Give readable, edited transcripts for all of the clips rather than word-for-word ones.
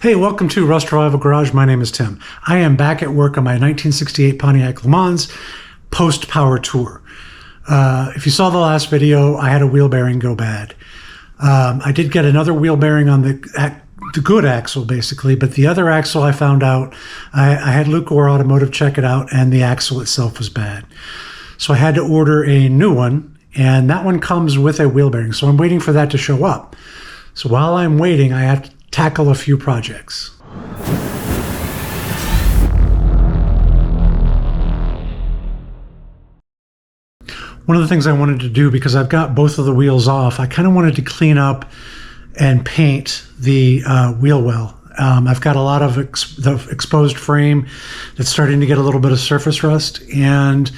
Hey, welcome to Rust Revival Garage. My name is Tim. I am back at work on my 1968 Pontiac LeMans post-power tour. If you saw the last video, I had a wheel bearing go bad. I did get another wheel bearing on the good axle, basically, but the other axle I found out, I had Lucor Automotive check it out, and the axle itself was bad. So I had to order a new one, and that one comes with a wheel bearing, so I'm waiting for that to show up. So while I'm waiting, I have to tackle a few projects. One of the things I wanted to do, because I've got both of the wheels off, I kind of wanted to clean up and paint the wheel well. I've got a lot of the exposed frame that's starting to get a little bit of surface rust, and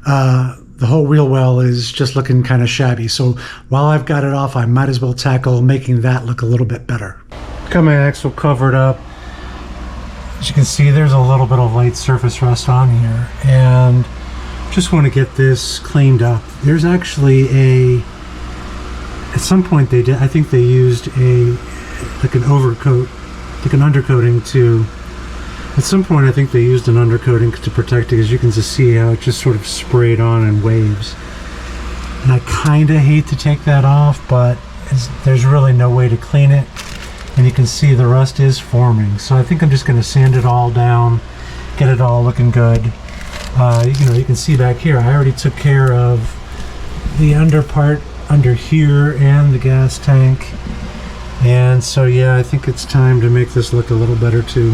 the whole wheel well is just looking kind of shabby. So while I've got it off, I might as well tackle making that look a little bit better. Got my axle covered up. As you can see, there's a little bit of light surface rust on here, and just want to get this cleaned up. There's actually at some point they did, I think they used like an overcoat, like an undercoating to, at some point I think they used an undercoating to protect it, as you can just see how it just sort of sprayed on in waves. And I kind of hate to take that off, but there's really no way to clean it. And you can see the rust is forming. So I think I'm just going to sand it all down, get it all looking good. You can see back here, I already took care of the under part under here and the gas tank. And so yeah, I think it's time to make this look a little better too.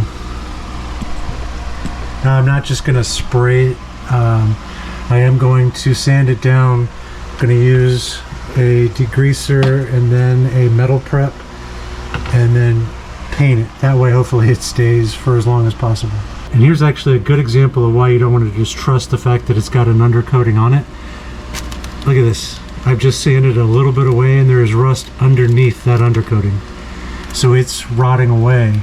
Now I'm not just going to spray it. I am going to sand it down. I'm going to use a degreaser and then a metal prep, and then paint it. That way hopefully it stays for as long as possible. And here's actually a good example of why you don't want to just trust the fact that it's got an undercoating on it. Look at this. I've just sanded a little bit away, and there is rust underneath that undercoating. So it's rotting away.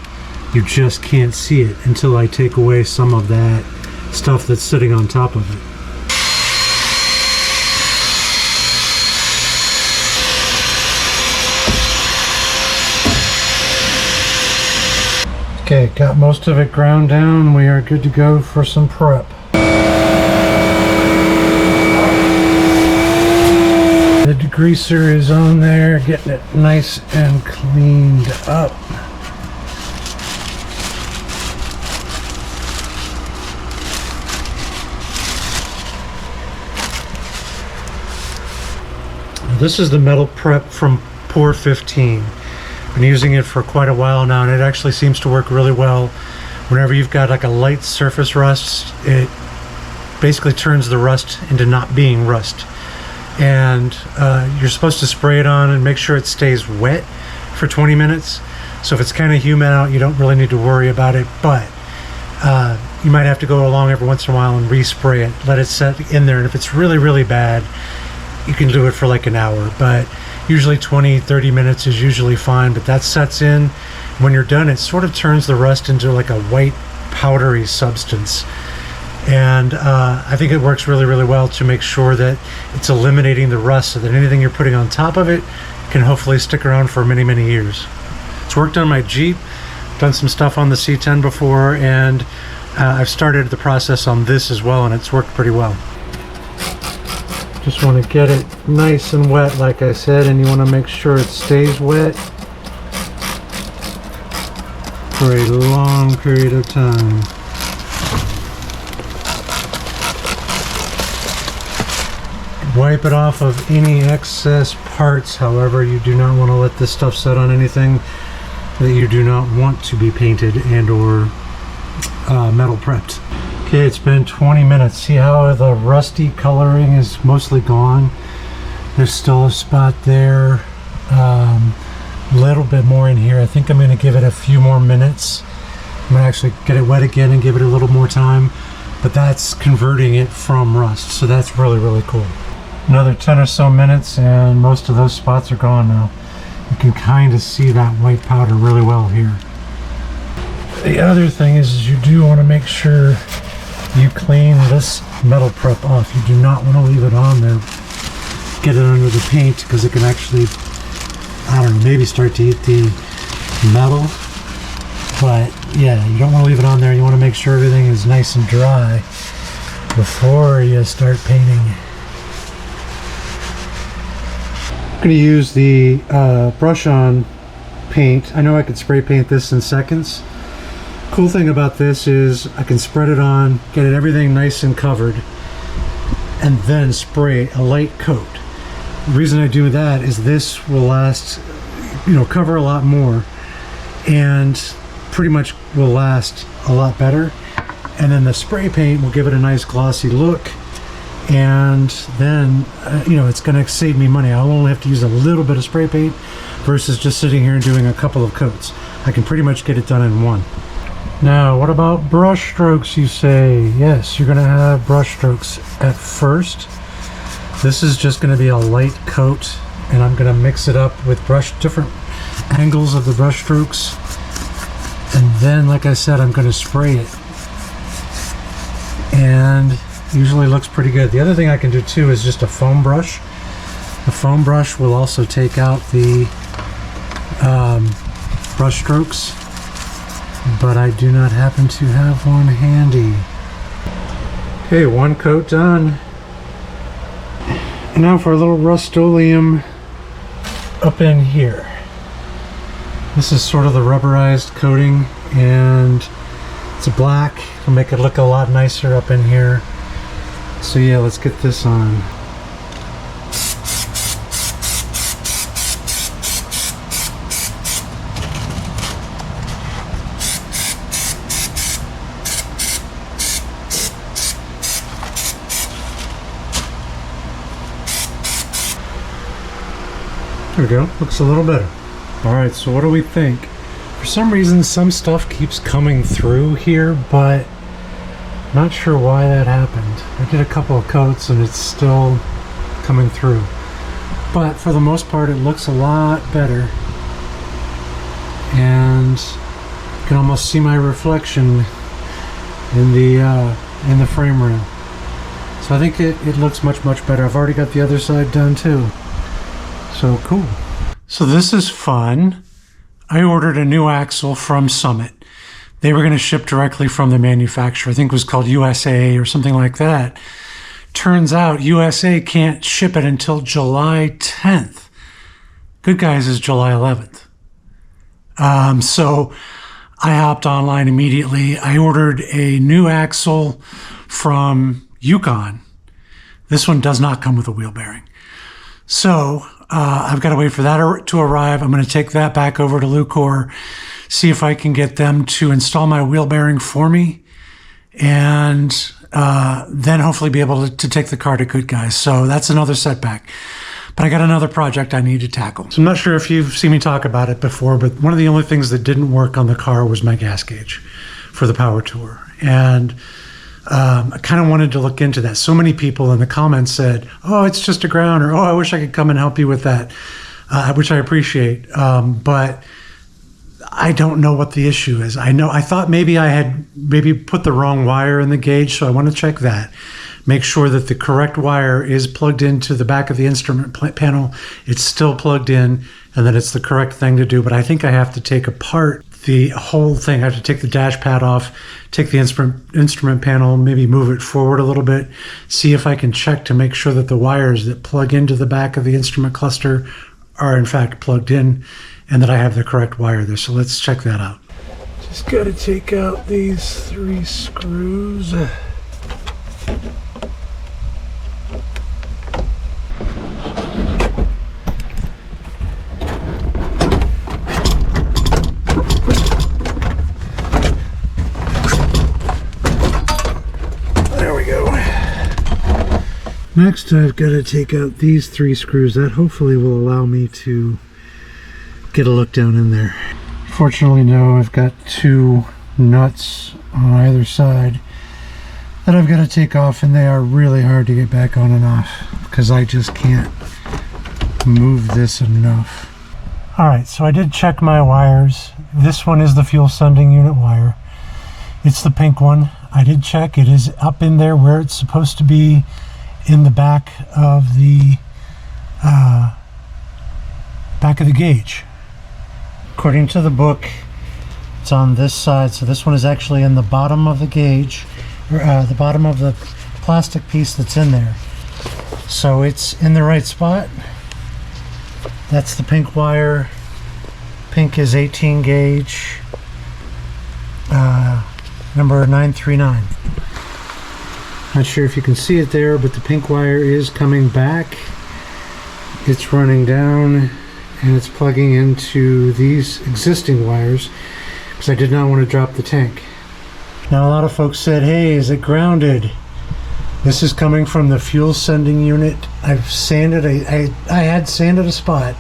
You just can't see it until I take away some of that stuff that's sitting on top of it. Okay, got most of it ground down. We are good to go for some prep. The degreaser is on there, getting it nice and cleaned up. This is the metal prep from Pour 15. Been using it for quite a while now, and it actually seems to work really well. Whenever you've got like a light surface rust, it basically turns the rust into not being rust. And you're supposed to spray it on and make sure it stays wet for 20 minutes. So if it's kind of humid out, you don't really need to worry about it, but you might have to go along every once in a while and respray it, let it set in there. And if it's really, really bad, you can do it for like an hour, but usually 20-30 minutes is usually fine. But that sets in. When you're done, it sort of turns the rust into like a white powdery substance, and I think it works really, really well to make sure that it's eliminating the rust, so that anything you're putting on top of it can hopefully stick around for many, many years. It's worked on my Jeep, done some stuff on the C10 before, and I've started the process on this as well, and it's worked pretty well. Just want to get it nice and wet, like I said, and you want to make sure it stays wet for a long period of time. Wipe it off of any excess parts. However, you do not want to let this stuff set on anything that you do not want to be painted and or metal prepped. Okay, it's been 20 minutes. See how the rusty coloring is mostly gone? There's still a spot there. A little bit more in here. I think I'm going to give it a few more minutes. I'm going to actually get it wet again and give it a little more time. But that's converting it from rust. So that's really, really cool. Another 10 or so minutes, and most of those spots are gone now. You can kind of see that white powder really well here. The other thing is you do want to make sure you clean this metal prep off. You do not want to leave it on there. Get it under the paint, because it can actually, I don't know, maybe start to eat the metal. But yeah, you don't want to leave it on there. You want to make sure everything is nice and dry before you start painting. I'm going to use the brush on paint. I know I could spray paint this in seconds. Cool thing about this is I can spread it on, get it everything nice and covered, and then spray a light coat. The reason I do that is this will last, cover a lot more, and pretty much will last a lot better. And then the spray paint will give it a nice glossy look, and then it's going to save me money. I'll only have to use a little bit of spray paint versus just sitting here and doing a couple of coats. I can pretty much get it done in one. Now, what about brush strokes, you say? Yes, you're going to have brush strokes at first. This is just going to be a light coat, and I'm going to mix it up with different angles of the brush strokes. And then, like I said, I'm going to spray it. And usually looks pretty good. The other thing I can do too is just a foam brush. The foam brush will also take out the brush strokes, but I do not happen to have one handy. Okay, one coat done. And now for a little Rust-Oleum up in here. This is sort of the rubberized coating, and it's a black. It'll make it look a lot nicer up in here. So yeah, let's get this on. There we go, looks a little better. Alright, so what do we think? For some reason, some stuff keeps coming through here, but not sure why that happened. I did a couple of coats and it's still coming through. But for the most part, it looks a lot better. And you can almost see my reflection in the frame rail. So I think it looks much better. I've already got the other side done too. So cool. So this is fun. I ordered a new axle from Summit. They were going to ship directly from the manufacturer. I think it was called USA or something like that. Turns out USA can't ship it until July 10th. Good Guys is July 11th. So I hopped online immediately. I ordered a new axle from Yukon. This one does not come with a wheel bearing. So I've got to wait for that to arrive. I'm going to take that back over to Lucor, see if I can get them to install my wheel bearing for me, and then hopefully be able to take the car to Good Guys. So that's another setback. But I got another project I need to tackle. So I'm not sure if you've seen me talk about it before, but one of the only things that didn't work on the car was my gas gauge for the Power Tour. And I kind of wanted to look into that. So many people in the comments said, oh, it's just a ground, or oh, I wish I could come and help you with that, which I appreciate. But I don't know what the issue is. I thought maybe I had put the wrong wire in the gauge, so I want to check that. Make sure that the correct wire is plugged into the back of the instrument panel. It's still plugged in, and that it's the correct thing to do. But I think I have to take apart the whole thing. I have to take the dash pad off, take the instrument panel, maybe move it forward a little bit, see if I can check to make sure that the wires that plug into the back of the instrument cluster are in fact plugged in, and that I have the correct wire there. So let's check that out. Just got to take out these 3 screws. Next, I've got to take out these 3 screws. That hopefully will allow me to get a look down in there. Fortunately, no, I've got 2 nuts on either side that I've got to take off, and they are really hard to get back on and off because I just can't move this enough. Alright, so I did check my wires. This one is the fuel sending unit wire. It's the pink one. I did check. It is up in there where it's supposed to be, in the back of the gauge. According to the book, It's on this side, so this one is actually in the bottom of the gauge, or the bottom of the plastic piece that's in there. So it's in the right spot. That's the pink wire. Pink is 18 gauge, number 939. Not sure if you can see it there, but the pink wire is coming back. It's running down and it's plugging into these existing wires because I did not want to drop the tank. Now a lot of folks said, hey, is it grounded? This is coming from the fuel sending unit. I've sanded, I had sanded a spot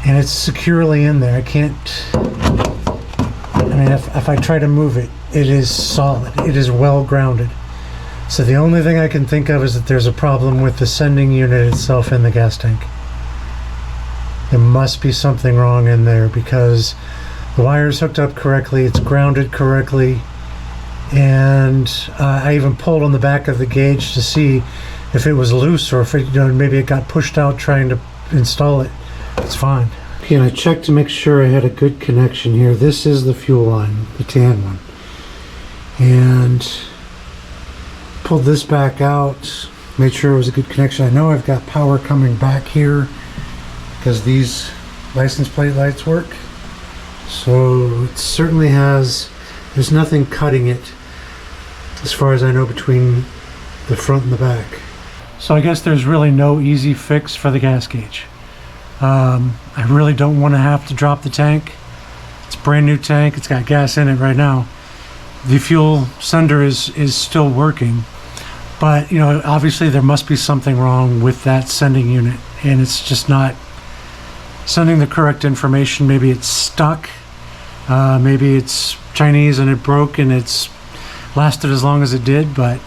and it's securely in there. I can't, I mean, if I try to move it, it is solid. It is well grounded. So the only thing I can think of is that there's a problem with the sending unit itself in the gas tank. There must be something wrong in there because the wire's hooked up correctly, it's grounded correctly, and I even pulled on the back of the gauge to see if it was loose or if it, maybe it got pushed out trying to install it. It's fine. Okay, and I checked to make sure I had a good connection here. This is the fuel line, the tan one. And pulled this back out, made sure it was a good connection. I know I've got power coming back here because these license plate lights work. So it certainly has, there's nothing cutting it as far as I know between the front and the back. So I guess there's really no easy fix for the gas gauge. I really don't want to have to drop the tank. It's a brand new tank, it's got gas in it right now. The fuel sender is still working. But, you know, obviously there must be something wrong with that sending unit, and it's just not sending the correct information. Maybe it's stuck, maybe it's Chinese and it broke and it's lasted as long as it did, but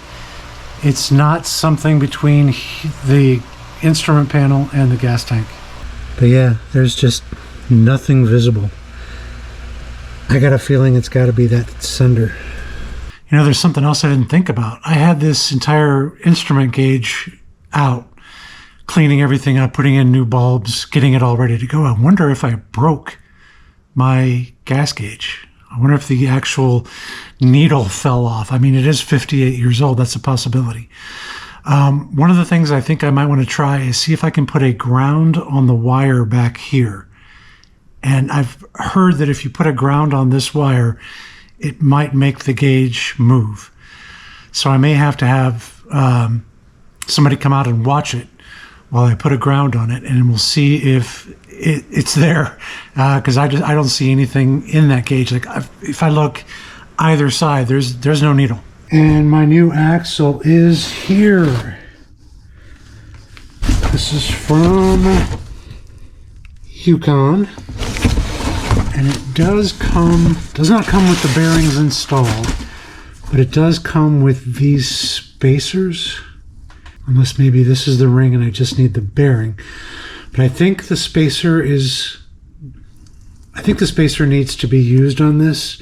it's not something between the instrument panel and the gas tank. But yeah, there's just nothing visible. I got a feeling it's got to be that sender. You know, there's something else I didn't think about. I had this entire instrument gauge out, cleaning everything up, putting in new bulbs, getting it all ready to go. I wonder if I broke my gas gauge. I wonder if the actual needle fell off. I mean, it is 58 years old. That's a possibility. One of the things I think I might want to try is see if I can put a ground on the wire back here. And I've heard that if you put a ground on this wire, it might make the gauge move. So I may have to have somebody come out and watch it while I put a ground on it, and we'll see if it's there. Because I don't see anything in that gauge. Like if I look either side, there's no needle. And my new axle is here. This is from Yukon. And it does not come with the bearings installed, but it does come with these spacers. Unless maybe this is the ring and I just need the bearing. But I think the spacer needs to be used on this.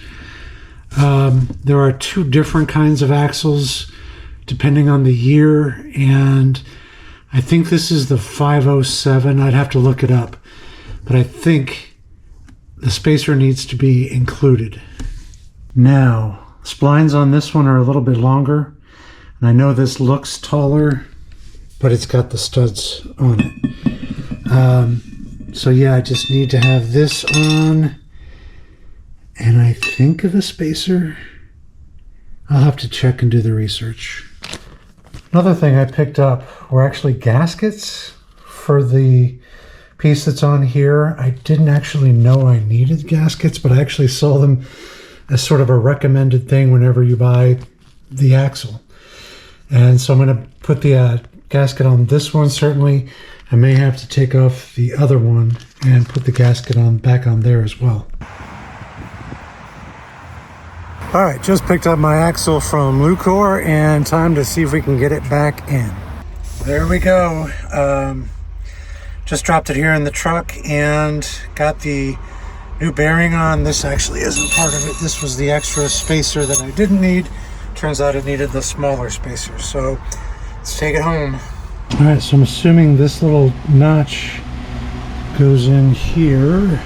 There are two different kinds of axles depending on the year, and I think this is the 507. I'd have to look it up, but I think the spacer needs to be included. Now, splines on this one are a little bit longer, and I know this looks taller, but it's got the studs on it. So yeah, I just need to have this on, and I think of a spacer. I'll have to check and do the research. Another thing I picked up were actually gaskets for the piece that's on here. I didn't actually know I needed gaskets, but I actually saw them as sort of a recommended thing whenever you buy the axle. And so I'm going to put the gasket on this one. Certainly I may have to take off the other one and put the gasket back on there as well. All right, just picked up my axle from Lucor, and time to see if we can get it back in. There we go. Just dropped it here in the truck and got the new bearing on. This actually isn't part of it. This was the extra spacer that I didn't need. Turns out it needed the smaller spacer. So let's take it home. All right, so I'm assuming this little notch goes in here.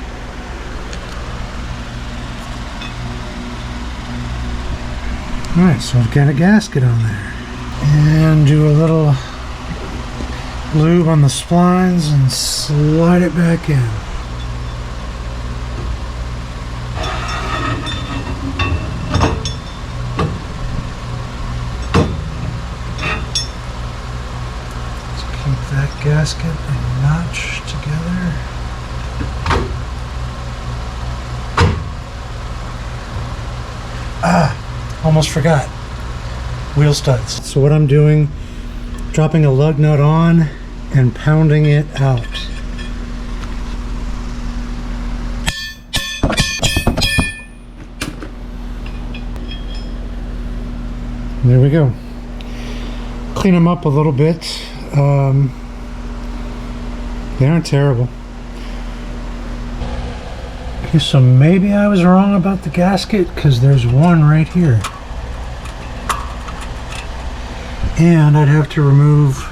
Alright, so I've got a gasket on there. And do a little lube on the splines and slide it back in. Let's keep that gasket and notch together. Almost forgot. Wheel studs. So what I'm doing, dropping a lug nut on and pounding it out. There we go. Clean them up a little bit. They aren't terrible. Okay, so maybe I was wrong about the gasket because there's one right here. And I'd have to remove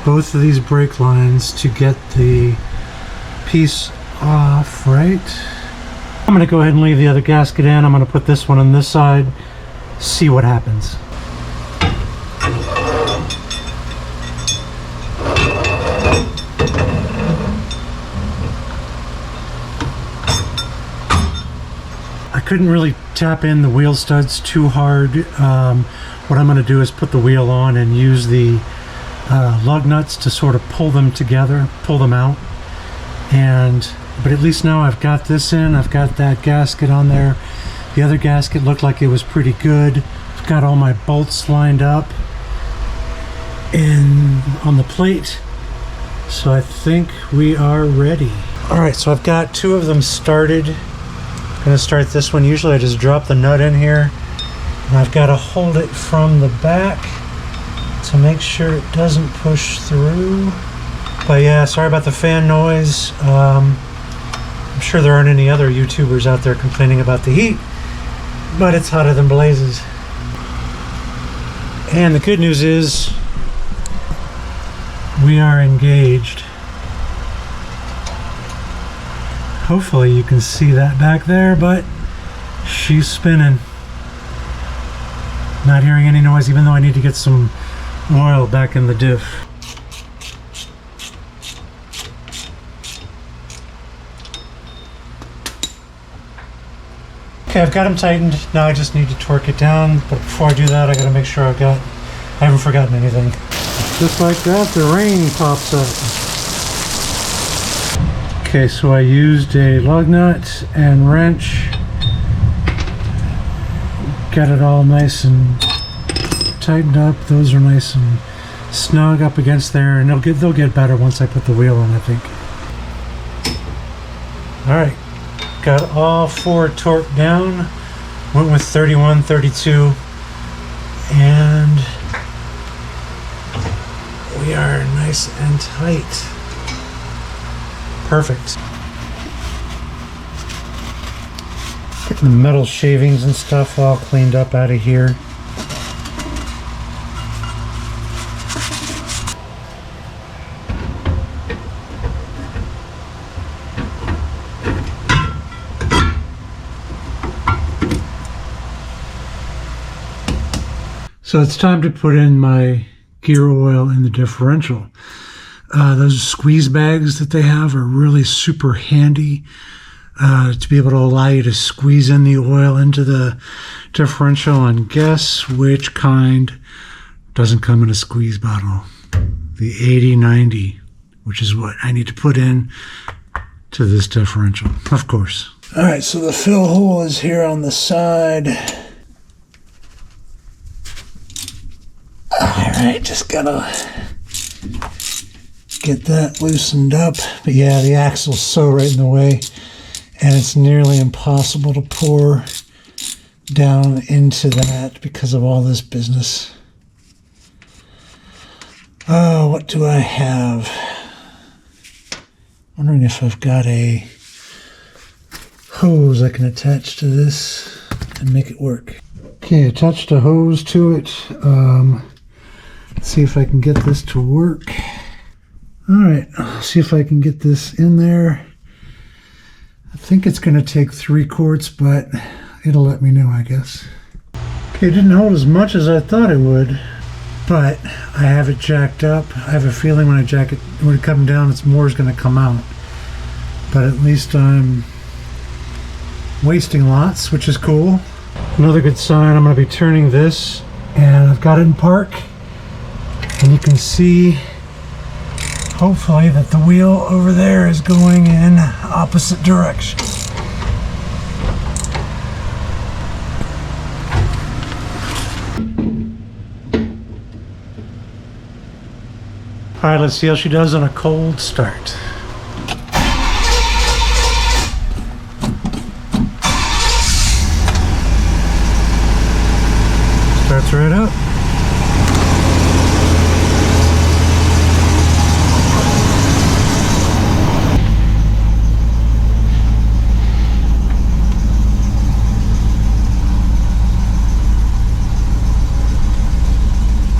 both of these brake lines to get the piece off, right? I'm going to go ahead and leave the other gasket in. I'm going to put this one on this side, see what happens. I couldn't really tap in the wheel studs too hard. What I'm going to do is put the wheel on and use the lug nuts to sort of pull them together, pull them out. But at least now I've got this in, I've got that gasket on there. The other gasket looked like it was pretty good. I've got all my bolts lined up and on the plate. So I think we are ready. All right, so I've got two of them started. I'm going to start this one. Usually I just drop the nut in here. And I've got to hold it from the back to make sure it doesn't push through. But yeah, sorry about the fan noise. I'm sure there aren't any other YouTubers out there complaining about the heat, but it's hotter than blazes. And the good news is we are engaged. Hopefully you can see that back there, but she's spinning. Not hearing any noise, even though I need to get some oil back in the diff. Okay, I've got them tightened. Now I just need to torque it down. But before I do that, I gotta make sure I haven't forgotten anything. Just like that, the rain pops up. Okay, so I used a lug nut and wrench. Got it all nice and tightened up. Those are nice and snug up against there, and they'll get better once I put the wheel on, I think. All right, got all four torqued down. Went with 31, 32, and we are nice and tight. Perfect. Getting the metal shavings and stuff all cleaned up out of here. So it's time to put in my gear oil in the differential. Those squeeze bags that they have are really super handy. To be able to allow you to squeeze in the oil into the differential, and guess which kind doesn't come in a squeeze bottle? The 80/90, which is what I need to put in to this differential, of course. All right, so the fill hole is here on the side. All right, just gotta get that loosened up. But yeah, the axle's so right in the way. And it's nearly impossible to pour down into that because of all this business. Oh, what do I have? Wondering if I've got a hose I can attach to this and make it work. Okay, attached a hose to it. Let's see if I can get this to work. All right, I'll see if I can get this in there. I think it's going to take 3 quarts, but it'll let me know, I guess. Okay, it didn't hold as much as I thought it would, but I have it jacked up. I have a feeling when I jack it, when it comes down, it's more is going to come out. But at least I'm wasting lots, which is cool. Another good sign, I'm going to be turning this, and I've got it in park, and you can see hopefully that the wheel over there is going in opposite direction. All right, let's see how she does on a cold start. Starts right up.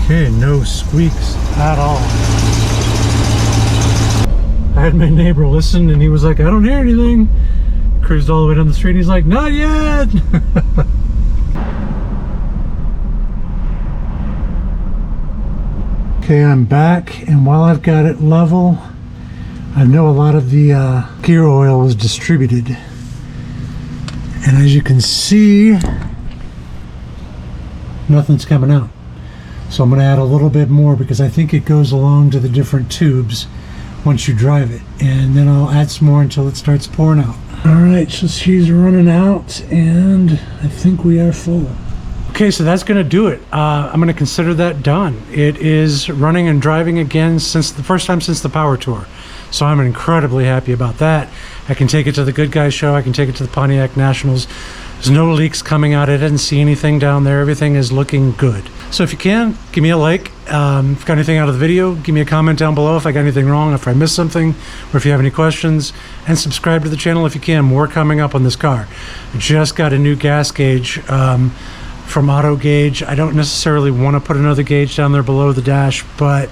Okay, no squeaks at all. I had my neighbor listen and he was like, I don't hear anything. Cruised all the way down the street and he's like, not yet. Okay, I'm back, and while I've got it level, I know a lot of the gear oil is distributed. And as you can see, nothing's coming out. So I'm going to add a little bit more because I think it goes along to the different tubes once you drive it. And then I'll add some more until it starts pouring out. Alright, so she's running out and I think we are full. Okay, so that's going to do it. I'm going to consider that done. It is running and driving again since the first time since the Power Tour. So I'm incredibly happy about that. I can take it to the Good Guys show. I can take it to the Pontiac Nationals. There's no leaks coming out. I didn't see anything down there. Everything is looking good. So if you can, give me a like. If you got anything out of the video, give me a comment down below if I got anything wrong, if I missed something, or if you have any questions. And subscribe to the channel if you can. More coming up on this car. I just got a new gas gauge from Auto Gauge. I don't necessarily want to put another gauge down there below the dash, but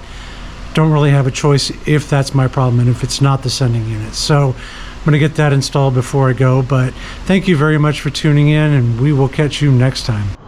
don't really have a choice if that's my problem and if it's not the sending unit. So I'm going to get that installed before I go. But thank you very much for tuning in, and we will catch you next time.